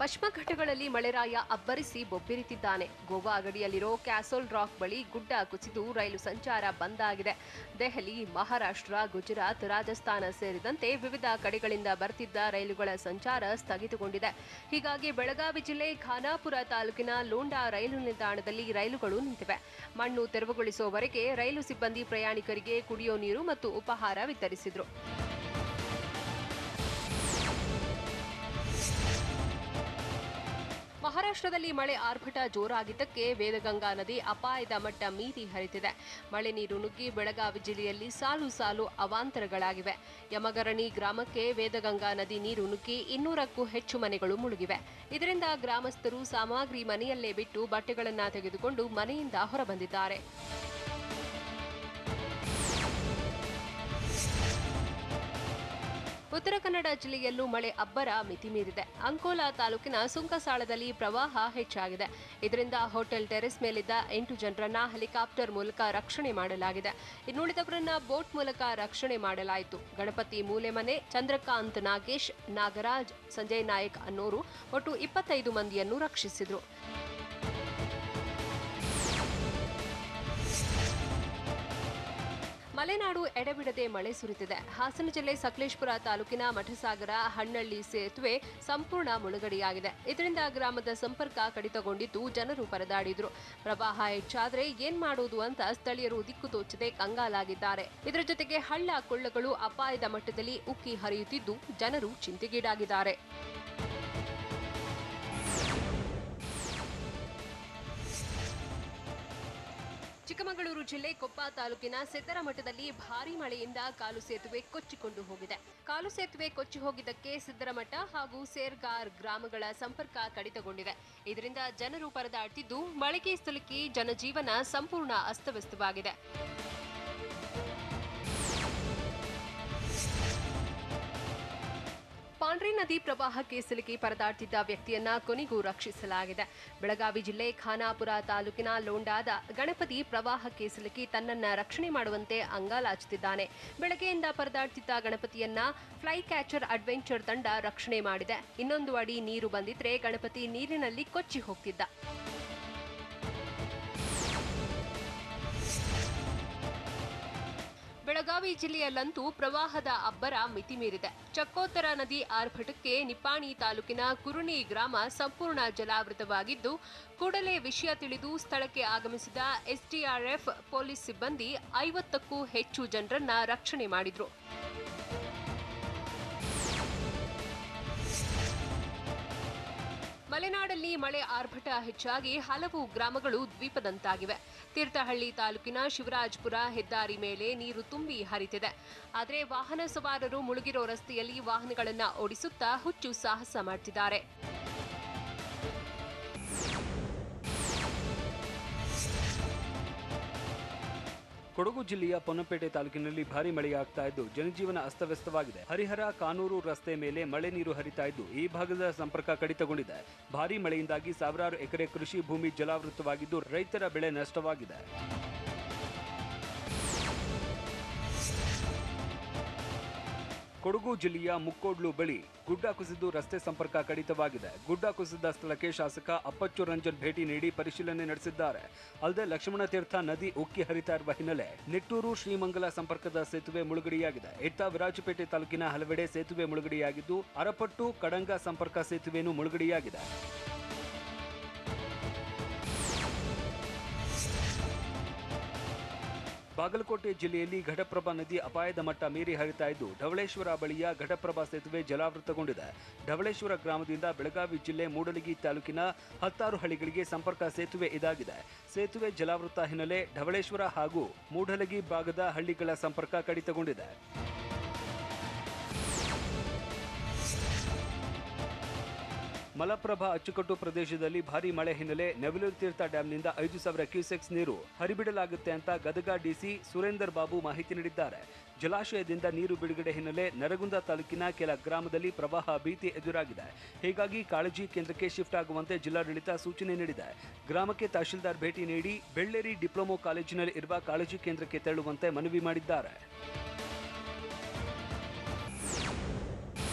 ಪಶ್ಚಿಮ ಘಟ್ಟಗಳಲ್ಲಿ ಮಳೆರಾಯ ಅಬ್ಬರಿಸಿ ಬೊಬ್ಬಿರಿತಿದ್ದಾನೆ. Goa ಗಡಿಯಲ್ಲಿರೋ castle rock ಬಳಿ ಗುಡ್ಡ ಕುಸಿದು ರೈಲು ಸಂಚಾರ ಬಂದ್ ಆಗಿದೆ. ದೆಹಲಿ, ಮಹಾರಾಷ್ಟ್ರ, ಗುಜರಾತ್, ರಾಜಸ್ಥಾನ ಸೇರಿದಂತೆ ವಿವಿಧ ಕಡೆಗಳಿಂದ ಬರ್ತಿದ್ದ ರೈಲುಗಳ ಸಂಚಾರ ಸ್ಥಗಿತಗೊಂಡಿದೆ. ಹೀಗಾಗಿ ಬೆಳಗಾವಿ ಜಿಲ್ಲೆ ಖಾನಾಪುರ ತಾಲೂಕಿನ ಲೋಂಡಾ ರೈಲು ನಿಲ್ದಾಣದಲ್ಲಿ ರೈಲುಗಳು ನಿಂತಿವೆ. ಮಣ್ಣು ತೆರವುಗೊಳಿಸುವವರೆಗೆ ರೈಲು ಸಿಬ್ಬಂದಿ ಪ್ರಯಾಣಿಕರಿಗೆ ಕುಡಿಯೋ ನೀರು ಮತ್ತು ಉಪಹಾರ ವಿತರಿಸಿದರು. ಮಹಾರಾಷ್ಟ್ರದಲ್ಲಿ ಮಳೆ ಆರ್ಭಟ ಜೋರಾಗಿದ್ದಕ್ಕೆ ವೇದಗಂಗಾ ನದಿ ಅಪಾಯದ ಮಟ್ಟ ಮೀರಿ ಹರಿತಿದೆ. ಮಳೆ ನೀರು ನುಗ್ಗಿ ಬೆಳಗಾವಿ ಜಿಲ್ಲೆಯಲ್ಲಿ ಸಾಲು ಸಾಲು ಅವಾಂತರಗಳಾಗಿವೆ. ಯಮಗರಣಿ ಗ್ರಾಮಕ್ಕೆ ವೇದಗಂಗಾ ನದಿ ನೀರು ನುಗ್ಗಿ 200ಕ್ಕೂ ಹೆಚ್ಚು ಮನೆಗಳು ಮುಳುಗಿವೆ. ಇದರಿಂದ ಗ್ರಾಮಸ್ಥರು ಸಾಮಗ್ರಿ ಮನೆಯಲ್ಲೇ ಬಿಟ್ಟು ಬಟ್ಟೆಗಳನ್ನು ತೆಗೆದುಕೊಂಡು ಮನೆಯಿಂದ ಹೊರಬಂದಿದ್ದಾರೆ. ಉತ್ತರ ಕನ್ನಡ ಜಿಲ್ಲೆಯಲ್ಲೂ ಮಳೆ ಅಬ್ಬರ ಮಿತಿಮೀರಿದೆ. ಅಂಕೋಲಾ ತಾಲೂಕಿನ ಸುಂಕಸಾಳದಲ್ಲಿ ಪ್ರವಾಹ ಹೆಚ್ಚಾಗಿದೆ. ಇದರಿಂದ ಹೋಟೆಲ್ ಟೆರೆಸ್ ಮೇಲಿದ್ದ 8 ಜನರನ್ನ ಹೆಲಿಕಾಪ್ಟರ್ ಮೂಲಕ ರಕ್ಷಣೆ ಮಾಡಲಾಗಿದೆ. ಇನ್ನುಳಿದವರನ್ನ ಬೋಟ್ ಮೂಲಕ ರಕ್ಷಣೆ ಮಾಡಲಾಯಿತು. ಗಣಪತಿ ಮೂಲೆಮನೆ, ಚಂದ್ರಕಾಂತ್ ನಾಗೇಶ್, ನಾಗರಾಜ್, ಸಂಜಯ್ ನಾಯಕ್ ಅನ್ನೋರು ಒಟ್ಟು 25 ಮಂದಿಯನ್ನು ರಕ್ಷಿಸಿದರು. ಮಲೆನಾಡು ಎಡೆಬಿಡದೆ ಮಳೆ ಸುರಿದಿದೆ. ಹಾಸನ ಜಿಲ್ಲೆ ಸಕಲೇಶಪುರ ತಾಲೂಕಿನ ಮಠಸಾಗರ ಹಣ್ಣಳ್ಳಿ ಸೇತುವೆ ಸಂಪೂರ್ಣ ಮುಳುಗಡೆಯಾಗಿದೆ. ಇದರಿಂದ ಗ್ರಾಮದ ಸಂಪರ್ಕ ಕಡಿತಗೊಂಡಿದ್ದು ಜನರು ಪರದಾಡಿದ್ರು. ಪ್ರವಾಹ ಹೆಚ್ಚಾದ್ರೆ ಏನ್ ಮಾಡೋದು ಅಂತ ಸ್ಥಳೀಯರು ದಿಕ್ಕು ತೋಚದೆ ಕಂಗಾಲಾಗಿದ್ದಾರೆ. ಇದರ ಜೊತೆಗೆ ಹಳ್ಳ ಕೊಳ್ಳಗಳು ಅಪಾಯದ ಮಟ್ಟದಲ್ಲಿ ಉಕ್ಕಿ ಹರಿಯುತ್ತಿದ್ದು ಜನರು ಚಿಂತೆಗೀಡಾಗಿದ್ದಾರೆ. ಚಿಕ್ಕಮಗಳೂರು ಜಿಲ್ಲೆ ಕೊಪ್ಪ ತಾಲೂಕಿನ ಸಿದ್ದರಮಠದಲ್ಲಿ ಭಾರೀ ಮಳೆಯಿಂದ ಕಾಲು ಸೇತುವೆ ಕೊಚ್ಚಿಕೊಂಡು ಹೋಗಿದೆ. ಕಾಲು ಸೇತುವೆ ಕೊಚ್ಚಿ ಹೋಗಿದ್ದಕ್ಕೆ ಸಿದ್ದರಮಠ ಹಾಗೂ ಸೇರ್ಗಾರ್ ಗ್ರಾಮಗಳ ಸಂಪರ್ಕ ಕಡಿತಗೊಂಡಿದೆ. ಇದರಿಂದ ಜನರು ಪರದಾಡ್ತಿದ್ದು ಮಳೆಗೆ ಸಿಲುಕಿ ಜನಜೀವನ ಸಂಪೂರ್ಣ ಅಸ್ತವ್ಯಸ್ತವಾಗಿದೆ. ಪಾಂಡ್ರಿ ನದಿ ಪ್ರವಾಹಕ್ಕೆ ಸಿಲುಕಿ ಪರದಾಡ್ತಿದ್ದ ವ್ಯಕ್ತಿಯನ್ನ ಕೊನೆಗೂ ರಕ್ಷಿಸಲಾಗಿದೆ. ಬೆಳಗಾವಿ ಜಿಲ್ಲೆ ಖಾನಾಪುರ ತಾಲೂಕಿನ ಲೋಂಡಾದ ಗಣಪತಿ ಪ್ರವಾಹಕ್ಕೆ ಸಿಲುಕಿ ತನ್ನನ್ನ ರಕ್ಷಣೆ ಮಾಡುವಂತೆ ಅಂಗಾಲಾಚುತ್ತಿದ್ದಾನೆ. ಬೆಳಗ್ಗೆಯಿಂದ ಪರದಾಡ್ತಿದ್ದ ಗಣಪತಿಯನ್ನ ಫ್ಲೈ ಕ್ಯಾಚರ್ ಅಡ್ವೆಂಚರ್ ತಂಡ ರಕ್ಷಣೆ ಮಾಡಿದೆ. ಇನ್ನೊಂದು ಅಡಿ ನೀರು ಬಂದಿದ್ರೆ ಗಣಪತಿ ನೀರಿನಲ್ಲಿ ಕೊಚ್ಚಿ ಹೋಗ್ತಿದ್ದ. ಬೆಳಗಾವಿ ಜಿಲ್ಲೆಯಲ್ಲಂತೂ ಪ್ರವಾಹದ ಅಬ್ಬರ ಮಿತಿಮೀರಿದೆ. ಚಕ್ಕೋತ್ತರ ನದಿ ಆರ್ಭಟಕ್ಕೆ ನಿಪ್ಪಾಣಿ ತಾಲೂಕಿನ ಕುರುಣಿ ಗ್ರಾಮ ಸಂಪೂರ್ಣ ಜಲಾವೃತವಾಗಿದ್ದು, ಕೂಡಲೇ ವಿಷಯ ತಿಳಿದು ಸ್ಥಳಕ್ಕೆ ಆಗಮಿಸಿದ ಎಸ್ಡಿಆರ್ಎಫ್ ಪೊಲೀಸ್ ಸಿಬ್ಬಂದಿ 50ಕ್ಕೂ ಹೆಚ್ಚು ಜನರನ್ನ ರಕ್ಷಣೆ ಮಾಡಿದ್ರು. ಮಲೆನಾಡಲ್ಲಿ ಮಳೆ ಆರ್ಭಟ ಹೆಚ್ಚಾಗಿ ಹಲವು ಗ್ರಾಮಗಳು ದ್ವೀಪದಂತಾಗಿವೆ. ತೀರ್ಥಹಳ್ಳಿ ತಾಲೂಕಿನ ಶಿವರಾಜಪುರ ಹೆದ್ದಾರಿ ಮೇಲೆ ನೀರು ತುಂಬಿ ಹರಿತಿದೆ. ಆದರೆ ವಾಹನ ಸವಾರರು ಮುಳುಗಿರೋ ರಸ್ತೆಯಲ್ಲಿ ವಾಹನಗಳನ್ನು ಓಡಿಸುತ್ತಾ ಹುಚ್ಚು ಸಾಹಸ ಮಾಡ್ತಿದ್ದಾರೆ. ಕೊಡಗು ಜಿಲ್ಲೆಯ ಪೊನ್ನಪೇಟೆ ತಾಲೂಕಿನಲ್ಲಿ ಭಾರಿ ಮಳೆಯಾಗ್ತಾ ಇದ್ದು ಜನಜೀವನ ಅಸ್ತವ್ಯಸ್ತವಾಗಿದೆ. ಹರಿಹರ ಕಾನೂರು ರಸ್ತೆ ಮೇಲೆ ಮಳೆ ನೀರು ಹರಿತಾ ಇದ್ದು ಈ ಭಾಗದ ಸಂಪರ್ಕ ಕಡಿತಗೊಂಡಿದೆ. ಭಾರಿ ಮಳೆಯಿಂದಾಗಿ ಸಾವಿರಾರು ಎಕರೆ ಕೃಷಿ ಭೂಮಿ ಜಲಾವೃತವಾಗಿದ್ದು ರೈತರ ಬೆಳೆ ನಷ್ಟವಾಗಿದೆ. ಕೊಡಗು ಜಿಲ್ಲೆಯ ಮುಕ್ಕೋಡ್ಲು ಬಳಿ ಗುಡ್ಡ ಕುಸಿದು ರಸ್ತೆ ಸಂಪರ್ಕ ಕಡಿತವಾಗಿದೆ. ಗುಡ್ಡ ಕುಸಿದ ಸ್ಥಳಕ್ಕೆ ಶಾಸಕ ಅಪ್ಪಚ್ಚು ರಂಜನ್ ಭೇಟಿ ನೀಡಿ ಪರಿಶೀಲನೆ ನಡೆಸಿದ್ದಾರೆ. ಅಲ್ಲದೆ ಲಕ್ಷ್ಮಣ ತೀರ್ಥ ನದಿ ಉಕ್ಕಿ ಹರಿತಾ ಇರುವ ಹಿನ್ನೆಲೆ ನಿಟ್ಟೂರು ಶ್ರೀಮಂಗಲ ಸಂಪರ್ಕದ ಸೇತುವೆ ಮುಳುಗಡೆಯಾಗಿದೆ. ಇತ್ತ ವಿರಾಜಪೇಟೆ ತಾಲೂಕಿನ ಹಲವೆಡೆ ಸೇತುವೆ ಮುಳುಗಡೆಯಾಗಿದ್ದು ಅರಪಟ್ಟು ಕಡಂಗ ಸಂಪರ್ಕ ಸೇತುವೆನೂ ಮುಳುಗಡೆಯಾಗಿದೆ. ಬಾಗಲಕೋಟೆ ಜಿಲ್ಲೆಯಲ್ಲಿ ಘಟಪ್ರಭಾ ನದಿ ಅಪಾಯದ ಮಟ್ಟ ಮೀರಿ ಹರಿತಾ ಇದ್ದು ಢವಳೇಶ್ವರ ಬಳಿಯ ಘಟಪ್ರಭಾ ಸೇತುವೆ ಜಲಾವೃತಗೊಂಡಿದೆ. ಢವಳೇಶ್ವರ ಗ್ರಾಮದಿಂದ ಬೆಳಗಾವಿ ಜಿಲ್ಲೆ ಮೂಡಲಗಿ ತಾಲೂಕಿನ 10 ಹಳ್ಳಿಗಳಿಗೆ ಸಂಪರ್ಕ ಸೇತುವೆ ಇದಾಗಿದೆ. ಸೇತುವೆ ಜಲಾವೃತ ಹಿನ್ನೆಲೆ ಢವಳೇಶ್ವರ ಹಾಗೂ ಮೂಡಲಗಿ ಭಾಗದ ಹಳ್ಳಿಗಳ ಸಂಪರ್ಕ ಕಡಿತಗೊಂಡಿದೆ. ಮಲಪ್ರಭಾ ಅಚ್ಚುಕಟ್ಟು ಪ್ರದೇಶದಲ್ಲಿ ಭಾರೀ ಮಳೆ ಹಿನ್ನೆಲೆ ನೆವಲೂರು ತೀರ್ಥ ಡ್ಯಾಂನಿಂದ 5,000 ಕ್ಯೂಸೆಕ್ಸ್ ನೀರು ಹರಿಬಿಡಲಾಗುತ್ತೆ ಅಂತ ಗದಗ ಡಿಸಿ ಸುರೇಂದರ್ ಬಾಬು ಮಾಹಿತಿ ನೀಡಿದ್ದಾರೆ. ಜಲಾಶಯದಿಂದ ನೀರು ಬಿಡುಗಡೆ ಹಿನ್ನೆಲೆ ನರಗುಂದ ತಾಲೂಕಿನ ಕೆಲ ಗ್ರಾಮದಲ್ಲಿ ಪ್ರವಾಹ ಭೀತಿ ಎದುರಾಗಿದೆ. ಹೀಗಾಗಿ ಕಾಳಜಿ ಕೇಂದ್ರಕ್ಕೆ ಶಿಫ್ಟ್ ಆಗುವಂತೆ ಜಿಲ್ಲಾಡಳಿತ ಸೂಚನೆ ನೀಡಿದೆ. ಗ್ರಾಮಕ್ಕೆ ತಹಶೀಲ್ದಾರ್ ಭೇಟಿ ನೀಡಿ ಬೆಳ್ಳೇರಿ ಡಿಪ್ಲೊಮೊ ಕಾಲೇಜಿನಲ್ಲಿ ಇರುವ ಕಾಳಜಿ ಕೇಂದ್ರಕ್ಕೆ ತೆರಳುವಂತೆ ಮನವಿ ಮಾಡಿದ್ದಾರೆ.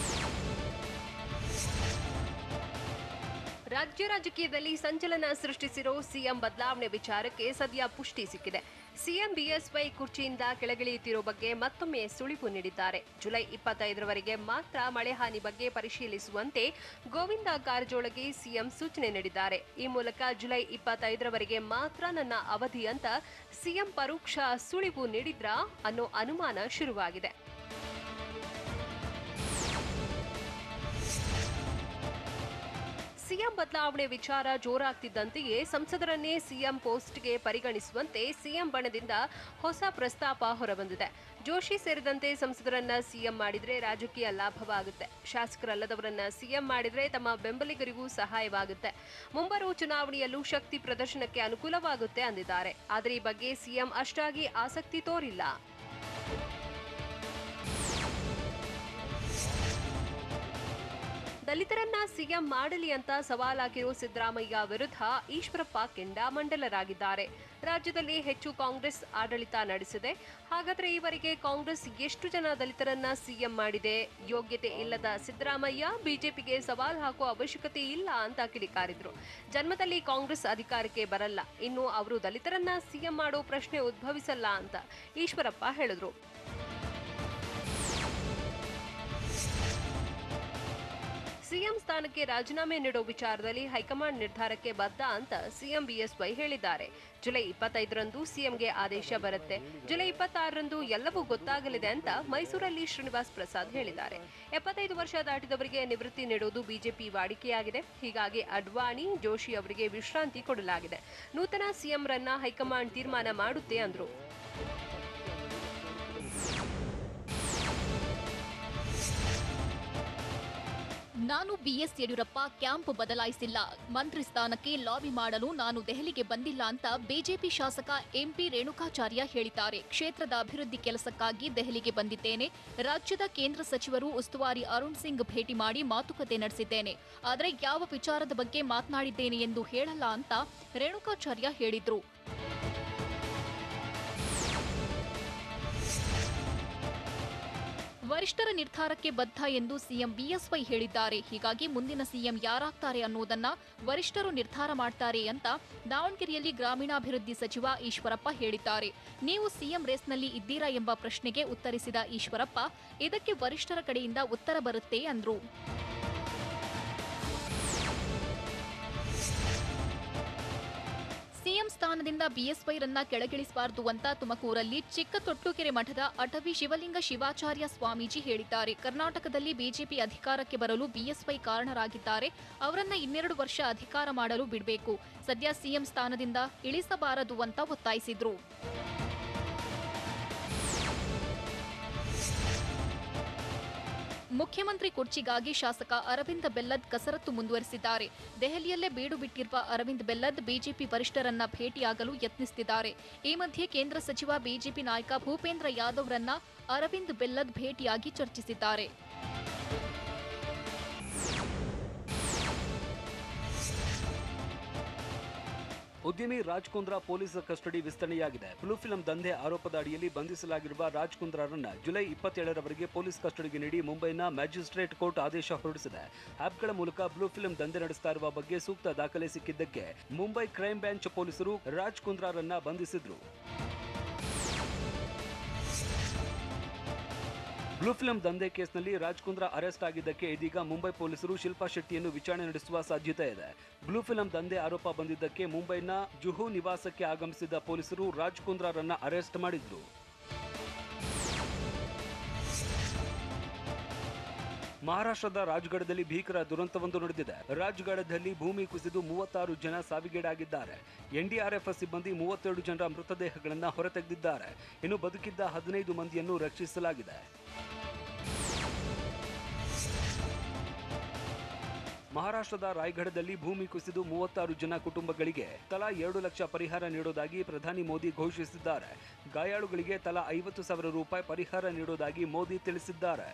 ರಾಜ್ಯ ರಾಜಕೀಯದಲ್ಲಿ ಸಂಚಲನ ಸೃಷ್ಟಿಸಿರೋ ಸಿಎಂ ಬದಲಾವಣೆ ವಿಚಾರಕ್ಕೆ ಸದ್ಯ ಪುಷ್ಟಿ ಸಿಕ್ಕಿದೆ. ಸಿಎಂ ಬಿಎಸ್ವೈ ಕುರ್ಚಿಯಿಂದ ಕೆಳಗಿಳಿಯುತ್ತಿರೋ ಬಗ್ಗೆ ಮತ್ತೊಮ್ಮೆ ಸುಳಿವು ನೀಡಿದ್ದಾರೆ. ಜುಲೈ 25ರವರೆಗೆ ಮಾತ್ರ ಮಳೆ ಹಾನಿ ಬಗ್ಗೆ ಪರಿಶೀಲಿಸುವಂತೆ ಗೋವಿಂದ ಕಾರಜೋಳಗೆ ಸಿಎಂ ಸೂಚನೆ ನೀಡಿದ್ದಾರೆ. ಈ ಮೂಲಕ ಜುಲೈ 25ರವರೆಗೆ ಮಾತ್ರ ನನ್ನ ಅವಧಿ ಅಂತ ಸಿಎಂ ಪರೋಕ್ಷ ಸುಳಿವು ನೀಡಿದ್ರಾ ಅನ್ನೋ ಅನುಮಾನ ಶುರುವಾಗಿದೆ. ಸಿಎಂ ಬದಲಾವಣೆ ವಿಚಾರ ಜೋರಾಗ್ತಿದ್ದಂತೆಯೇ ಸಂಸದರನ್ನೇ ಸಿಎಂ ಪೋಸ್ಟ್ಗೆ ಪರಿಗಣಿಸುವಂತೆ ಸಿಎಂ ಬಣದಿಂದ ಹೊಸ ಪ್ರಸ್ತಾಪ ಹೊರಬಂದಿದೆ. ಜೋಶಿ ಸೇರಿದಂತೆ ಸಂಸದರನ್ನ ಸಿಎಂ ಮಾಡಿದ್ರೆ ರಾಜಕೀಯ ಲಾಭವಾಗುತ್ತೆ. ಶಾಸಕರಲ್ಲದವರನ್ನ ಸಿಎಂ ಮಾಡಿದ್ರೆ ತಮ್ಮ ಬೆಂಬಲಿಗರಿಗೂ ಸಹಾಯವಾಗುತ್ತೆ. ಮುಂಬರುವ ಚುನಾವಣೆಯಲ್ಲೂ ಶಕ್ತಿ ಪ್ರದರ್ಶನಕ್ಕೆ ಅನುಕೂಲವಾಗುತ್ತೆ ಅಂದಿದ್ದಾರೆ. ಆದರೆ ಈ ಬಗ್ಗೆ ಸಿಎಂ ಅಷ್ಟಾಗಿ ಆಸಕ್ತಿ ತೋರಿಲ್ಲ. ದಲಿತರನ್ನ ಸಿಎಂ ಮಾಡಲಿ ಅಂತ ಸವಾಲಾಗಿರೋ ಸಿದ್ದರಾಮಯ್ಯ ವಿರುದ್ಧ ಈಶ್ವರಪ್ಪ ಕೆಂಡಾಮಂಡಲರಾಗಿದ್ದಾರೆ. ರಾಜ್ಯದಲ್ಲಿ ಹೆಚ್ಚು ಕಾಂಗ್ರೆಸ್ ಆಡಳಿತ ನಡೆಸಿದೆ. ಹಾಗಾದ್ರೆ ಈವರೆಗೆ ಕಾಂಗ್ರೆಸ್ ಎಷ್ಟು ಜನ ದಲಿತರನ್ನ ಸಿಎಂ ಮಾಡಿದೆ? ಯೋಗ್ಯತೆ ಇಲ್ಲದ ಸಿದ್ದರಾಮಯ್ಯ ಬಿಜೆಪಿಗೆ ಸವಾಲ್ ಹಾಕುವ ಅವಶ್ಯಕತೆ ಇಲ್ಲ ಅಂತ ಕಿಡಿಕಾರಿದ್ರು. ಜನ್ಮದಲ್ಲಿ ಕಾಂಗ್ರೆಸ್ ಅಧಿಕಾರಕ್ಕೆ ಬರಲ್ಲ, ಇನ್ನು ಅವರು ದಲಿತರನ್ನ ಸಿಎಂ ಮಾಡೋ ಪ್ರಶ್ನೆ ಉದ್ಭವಿಸಲ್ಲ ಅಂತ ಈಶ್ವರಪ್ಪ ಹೇಳಿದ್ರು. ಸಿಎಂ ಸ್ಥಾನಕ್ಕೆ ರಾಜೀನಾಮೆ ನೀಡೋ ವಿಚಾರದಲ್ಲಿ ಹೈಕಮಾಂಡ್ ನಿರ್ಧಾರಕ್ಕೆ ಬದ್ಧ ಅಂತ ಸಿಎಂ ಬಿಎಸ್ವೈ ಹೇಳಿದ್ದಾರೆ. ಜುಲೈ 25ರಂದು ಸಿಎಂಗೆ ಆದೇಶ ಬರುತ್ತೆ. ಜುಲೈ 26ರಂದು ಎಲ್ಲವೂ ಗೊತ್ತಾಗಲಿದೆ ಅಂತ ಮೈಸೂರಲ್ಲಿ ಶ್ರೀನಿವಾಸ್ ಪ್ರಸಾದ್ ಹೇಳಿದ್ದಾರೆ. 75 ವರ್ಷ ದಾಟಿದವರಿಗೆ ನಿವೃತ್ತಿ ನೀಡುವುದು ಬಿಜೆಪಿ ವಾಡಿಕೆಯಾಗಿದೆ. ಹೀಗಾಗಿ ಅಡ್ವಾಣಿ, ಜೋಶಿ ಅವರಿಗೆ ವಿಶ್ರಾಂತಿ ಕೊಡಲಾಗಿದೆ. ನೂತನ ಸಿಎಂ ರನ್ನ ಹೈಕಮಾಂಡ್ ತೀರ್ಮಾನ ಮಾಡುತ್ತೆ ಅಂದ್ರು. ನಾನು ಬಿಎಸ್ ಯಡಿಯೂರಪ್ಪ ಕ್ಯಾಂಪ್ ಬದಲಾಯಿಸಿಲ್ಲ. ಮಂತ್ರಿ ಸ್ಥಾನಕ್ಕೆ ಲಾಬಿ ಮಾಡಲು ನಾನು ದೆಹಲಿಗೆ ಬಂದಿಲ್ಲ ಅಂತ ಬಿಜೆಪಿ ಶಾಸಕ ಎಂಪಿ ರೇಣುಕಾಚಾರ್ಯ ಹೇಳಿದ್ದಾರೆ. ಕ್ಷೇತ್ರದ ಅಭಿವೃದ್ಧಿ ಕೆಲಸಕ್ಕಾಗಿ ದೆಹಲಿಗೆ ಬಂದಿದ್ದೇನೆ. ರಾಜ್ಯದ ಕೇಂದ್ರ ಸಚಿವರು ಉಸ್ತುವಾರಿ ಅರುಣ್ ಸಿಂಗ್ ಭೇಟಿ ಮಾಡಿ ಮಾತುಕತೆ ನಡೆಸಿದ್ದೇನೆ. ಆದರೆ ಯಾವ ವಿಚಾರದ ಬಗ್ಗೆ ಮಾತನಾಡಿದ್ದೇನೆ ಎಂದು ಹೇಳಲ್ಲ ಅಂತ ರೇಣುಕಾಚಾರ್ಯ ಹೇಳಿದ್ರು. ವರಿಷ್ಠರ ನಿರ್ಧಾರಕ್ಕೆ ಬದ್ಧ ಎಂದು ಸಿಎಂ ಬಿಎಸ್ವೈ ಹೇಳಿದ್ದಾರೆ. ಹೀಗಾಗಿ ಮುಂದಿನ ಸಿಎಂ ಯಾರಾಗ್ತಾರೆ ಅನ್ನೋದನ್ನ ವರಿಷ್ಠರು ನಿರ್ಧಾರ ಮಾಡ್ತಾರೆ ಅಂತ ದಾವಣಗೆರೆಯಲ್ಲಿ ಗ್ರಾಮೀಣಾಭಿವೃದ್ಧಿ ಸಚಿವ ಈಶ್ವರಪ್ಪ ಹೇಳಿದ್ದಾರೆ. ನೀವು ಸಿಎಂ ರೇಸ್ನಲ್ಲಿ ಇದ್ದೀರಾ ಎಂಬ ಪ್ರಶ್ನೆಗೆ ಉತ್ತರಿಸಿದ ಈಶ್ವರಪ್ಪ, ಇದಕ್ಕೆ ವರಿಷ್ಠರ ಕಡೆಯಿಂದ ಉತ್ತರ ಬರುತ್ತೆ ಅಂದ್ರು. ಸಿಎಂ ಸ್ಥಾನದಿಂದ ಬಿಎಸ್ವೈರನ್ನ ಕೆಳಗಿಳಿಸಬಾರದು ಅಂತ ತುಮಕೂರಲ್ಲಿ ಚಿಕ್ಕ ತೊಟ್ಟುಕೆರೆ ಮಠದ ಅಟವಿ ಶಿವಲಿಂಗ ಶಿವಾಚಾರ್ಯ ಸ್ವಾಮೀಜಿ ಹೇಳಿದ್ದಾರೆ. ಕರ್ನಾಟಕದಲ್ಲಿ ಬಿಜೆಪಿ ಅಧಿಕಾರಕ್ಕೆ ಬರಲು ಬಿಎಸ್ವೈ ಕಾರಣರಾಗಿದ್ದಾರೆ. ಅವರನ್ನ 2 ವರ್ಷ ಅಧಿಕಾರ ಮಾಡಲು ಬಿಡಬೇಕು. ಸದ್ಯ ಸಿಎಂ ಸ್ಥಾನದಿಂದ ಇಳಿಸಬಾರದು ಅಂತ ಒತ್ತಾಯಿಸಿದ್ರು. ಮುಖ್ಯಮಂತ್ರಿ ಕುರ್ಚಿಗಾಗಿ ಶಾಸಕ ಅರವಿಂದ್ ಬೆಲ್ಲದ್ ಕಸರತ್ತು ಮುಂದುವರೆಸಿದ್ದಾರೆ. ದೆಹಲಿಯಲ್ಲೇ ಬೀಡು ಬಿಟ್ಟಿರುವ ಅರವಿಂದ್ ಬೆಲ್ಲದ್ ಬಿಜೆಪಿ ವರಿಷ್ಠರನ್ನ ಭೇಟಿಯಾಗಲು ಯತ್ನಿಸುತ್ತಿದ್ದಾರೆ. ಈ ಮಧ್ಯೆ ಕೇಂದ್ರ ಸಚಿವ ಬಿಜೆಪಿ ನಾಯಕ ಭೂಪೇಂದ್ರ ಯಾದವ್ರನ್ನ ಅರವಿಂದ್ ಬೆಲ್ಲದ್ ಭೇಟಿಯಾಗಿ ಚರ್ಚಿಸಿದ್ದಾರೆ. ಉದ್ಯಮಿ ರಾಜ್ ಕುಂದ್ರಾ ಪೊಲೀಸ್ ಕಸ್ಟಡಿ ವಿಸ್ತರಣೆಯಾಗಿದೆ. ಬ್ಲೂ ಫಿಲ್ಮ್ ದಂಧೆ ಆರೋಪದ ಅಡಿಯಲ್ಲಿ ಬಂಧಿಸಲಾಗಿರುವ ರಾಜ್ ಕುಂದ್ರಾರನ್ನ ಜುಲೈ 27ರವರೆಗೆ ಪೊಲೀಸ್ ಕಸ್ಟಡಿಗೆ ನೀಡಿ ಮುಂಬೈನ ಮ್ಯಾಜಿಸ್ಟ್ರೇಟ್ ಕೋರ್ಟ್ ಆದೇಶ ಹೊರಡಿಸಿದೆ. ಆಪ್ಗಳ ಮೂಲಕ ಬ್ಲೂ ಫಿಲ್ಮ್ ದಂಧೆ ನಡೆಸ್ತಾ ಇರುವ ಬಗ್ಗೆ ಸೂಕ್ತ ದಾಖಲೆ ಸಿಕ್ಕಿದ್ದಕ್ಕೆ ಮುಂಬೈ ಕ್ರೈಂ ಬ್ರಾಂಚ್ ಪೊಲೀಸರು ರಾಜ್ ಕುಂದ್ರಾರನ್ನ ಬಂಧಿಸಿದ್ರು. ಬ್ಲೂ ಫಿಲ್ಮ್ ದಂಧೆ ಕೇಸ್ನಲ್ಲಿ ರಾಜ್ ಕುಂದ್ರಾ ಅರೆಸ್ಟ್ ಆಗಿದ್ದಕ್ಕೆ ಇದೀಗ ಮುಂಬೈ ಪೊಲೀಸರು ಶಿಲ್ಪಾ ಶೆಟ್ಟಿಯನ್ನು ವಿಚಾರಣೆ ನಡೆಸುವ ಸಾಧ್ಯತೆ ಇದೆ. ಬ್ಲೂ ಫಿಲ್ಮ್ ದಂಧೆ ಆರೋಪ ಬಂದಿದ್ದಕ್ಕೆ ಮುಂಬೈನ ಜುಹು ನಿವಾಸಕ್ಕೆ ಆಗಮಿಸಿದ ಪೊಲೀಸರು ರಾಜ್ ಕುಂದ್ರಾರನ್ನ ಅರೆಸ್ಟ್ ಮಾಡಿದ್ರು. ಮಹಾರಾಷ್ಟ್ರದ ರಾಜ್ಗಢದಲ್ಲಿ ಭೀಕರ ದುರಂತವೊಂದು ನಡೆದಿದೆ. ರಾಜ್ಗಢದಲ್ಲಿ ಭೂಮಿ ಕುಸಿದು 36 ಜನ ಸಾವಿಗೀಡಾಗಿದ್ದಾರೆ. ಎನ್ಡಿಆರ್ಎಫ್ ಸಿಬ್ಬಂದಿ 32 ಜನರ ಮೃತದೇಹಗಳನ್ನು ಹೊರತೆಗೆದಿದ್ದಾರೆ. ಇನ್ನು ಬದುಕಿದ್ದ 15 ಮಂದಿಯನ್ನು ರಕ್ಷಿಸಲಾಗಿದೆ. ಮಹಾರಾಷ್ಟ್ರದ ರಾಯ್ಗಢದಲ್ಲಿ ಭೂಮಿ ಕುಸಿದು 36 ಜನ ಕುಟುಂಬಗಳಿಗೆ ತಲಾ 2 ಲಕ್ಷ ಪರಿಹಾರ ನೀಡುವುದಾಗಿ ಪ್ರಧಾನಿ ಮೋದಿ ಘೋಷಿಸಿದ್ದಾರೆ. ಗಾಯಾಳುಗಳಿಗೆ ತಲಾ 50,000 ರೂಪಾಯಿ ಪರಿಹಾರ ನೀಡುವುದಾಗಿ ಮೋದಿ ತಿಳಿಸಿದ್ದಾರೆ.